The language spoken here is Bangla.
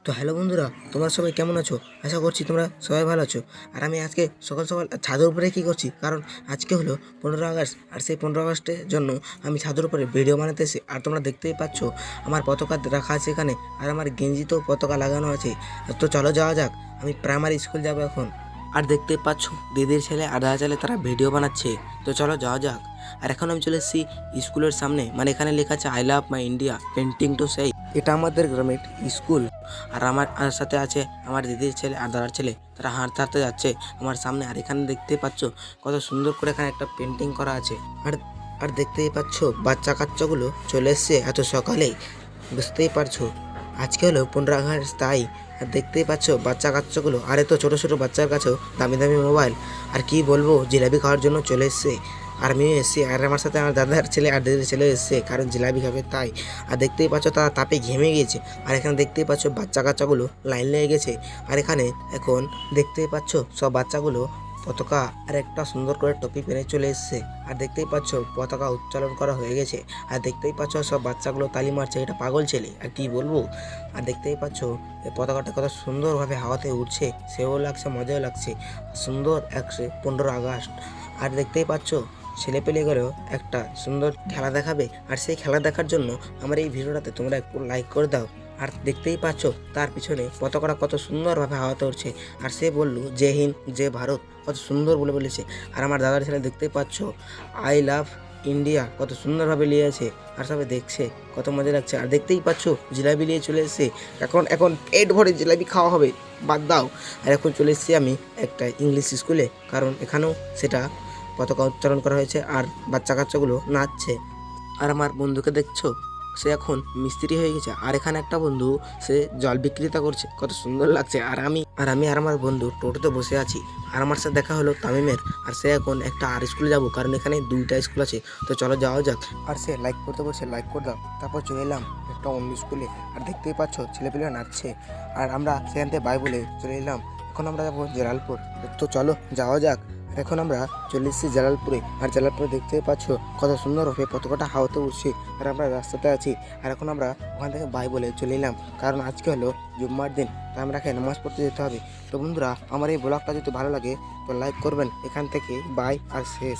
তো হ্যালো বন্ধুরা, তোমরা সবাই কেমন আছো? আশা করছি তোমরা সবাই ভালো আছো। আর আমি আজকে সকাল সকাল ছাদের উপরে কী করছি, কারণ আজকে হলো 15 আগস্ট। আর সেই 15 আগস্টের জন্য আমি ছাদের উপরে ভিডিও বানাতে এসেছি। আর তোমরা দেখতেই পাচ্ছ আমার পতাকা রাখা আছে এখানে, আর আমার গেঞ্জিতেও পতাকা লাগানো আছে। তো চলো যাওয়া যাক, আমি প্রাইমারি স্কুল যাবো এখন। আর দেখতেই পাচ্ছ দিদির ছেলে আর দাদা ছেলে তারা ভিডিও বানাচ্ছে। তো চলো যাওয়া যাক। আর এখন আমি চলে এসেছি স্কুলের সামনে, মানে এখানে লেখা আছে I love my India painting টু সেই। এটা আমাদের গ্রামের স্কুল। আর আমার সাথে আছে আমার দিদির ছেলে আর দাদার ছেলে, তারা হাঁটতে হাঁটতে যাচ্ছে আমার সামনে। আর এখানে দেখতে পাচ্ছ কত সুন্দর করে এখানে একটা পেন্টিং করা আছে। আর আর দেখতেই পাচ্ছ বাচ্চা কাচ্চাগুলো চলে এসছে এত সকালেই, বুঝতেই পারছো আজকে হলো 15 আগস্ট তাই। আর দেখতেই পাচ্ছ বাচ্চা কাচ্চাগুলো, আর এত ছোটো ছোটো বাচ্চার কাছেও দামি দামি মোবাইল। আর কি বলবো, জিলাপি খাওয়ার জন্য চলে এসছে। আর আমিও এসেছি, আর আমার সাথে আমার দাদার ছেলে আর দিদির ছেলে এসছে, কারণ জিলাপি খাবে তাই। আর দেখতেই পাচ্ছ তারা তাপে ঘেমে গিয়েছে। আর এখানে দেখতেই পাচ্ছ বাচ্চা কাচ্চাগুলো লাইন লেগে গেছে। আর এখানে এখন দেখতেই পাচ্ছ সব বাচ্চাগুলো পতাকা আর একটা সুন্দর করে টপি পরে চলে এসছে। আর দেখতেই পাচ্ছ পতাকা উত্তোলন করা হয়ে গেছে। আর দেখতেই পাচ্ছ সব বাচ্চাগুলো তালি মারছে, এটা পাগল ছেলে আর কি বলবো। আর দেখতেই পাচ্ছ এই পতাকাটা কত সুন্দরভাবে হাওয়াতে উঠছে, সেও লাগছে মজাও লাগছে। সুন্দর 15 আগস্ট। আর দেখতেই পাচ্ছ ছেলেপেলেগুলো একটা সুন্দর খেলা দেখাবে। আর সেই খেলা দেখার জন্য আমার এই ভিডিওটাতে তোমরা একটু লাইক করে দাও। আর দেখতেই পাচ্ছ তার পিছনে পতাকাটা কত সুন্দরভাবে হাওয়াতে উঠছে। আর সে বললো জয় হিন্দ জয় ভারত, কত সুন্দর বলেছে। আর আমার দাদার ছেলে দেখতেই পাচ্ছ আই লাভ ইন্ডিয়া কত সুন্দরভাবে লিয়েছে। আর সবাই দেখছে, কত মজা লাগছে। আর দেখতেই পাচ্ছ জিলাপি নিয়ে চলে এসেছে। এখন পেট ভরে জিলাপি খাওয়া হবে, বাদ দাও। আর এখন চলে এসেছি আমি একটা ইংলিশ স্কুলে, কারণ এখানেও সেটা পতাকা উচ্চারণ করা হয়েছে। আর বাচ্চা কাচ্চাগুলো নাচছে। আর আমার বন্ধুকে দেখছো, সে এখন মিস্ত্রি হয়ে গেছে। আর এখানে একটা বন্ধু, সে জল বিক্রেতা করছে, কত সুন্দর লাগছে। আর আমার বন্ধু টোটোতে বসে আছি। আর আমার সাথে দেখা হলো তামিমের। আর সে এখন একটা আর স্কুলে যাবো, কারণ এখানে 2টা স্কুল আছে। তো চলো যাওয়া যাক। আর সে লাইক করতে বলছে, লাইক করে দাও। তারপর চলে এলাম একটা অন্য স্কুলে। আর দেখতেই পাচ্ছ ছেলেপেলে নাচছে। আর আমরা সেখান থেকে বাই বলে চলে এলাম। এখন আমরা যাবো জালালপুর। তো চলো যাওয়া যাক। এখন আমরা চলে এসেছি জালালপুরে। আর জালালপুরে দেখতে পাচ্ছ কত সুন্দরভাবে পতাকাটা হাওয়াতে উঠছে। আর আমরা রাস্তাতে আছি। আর এখন আমরা ওখান থেকে বাই বলে চলে এলাম, কারণ আজকে হলো জুম্মার দিন, তাই আমরা নামাজ পড়তে যেতে হবে। তো বন্ধুরা, আমার এই ব্লগটা যদি ভালো লাগে তো লাইক করবেন। এখান থেকে বাই আর শেষ।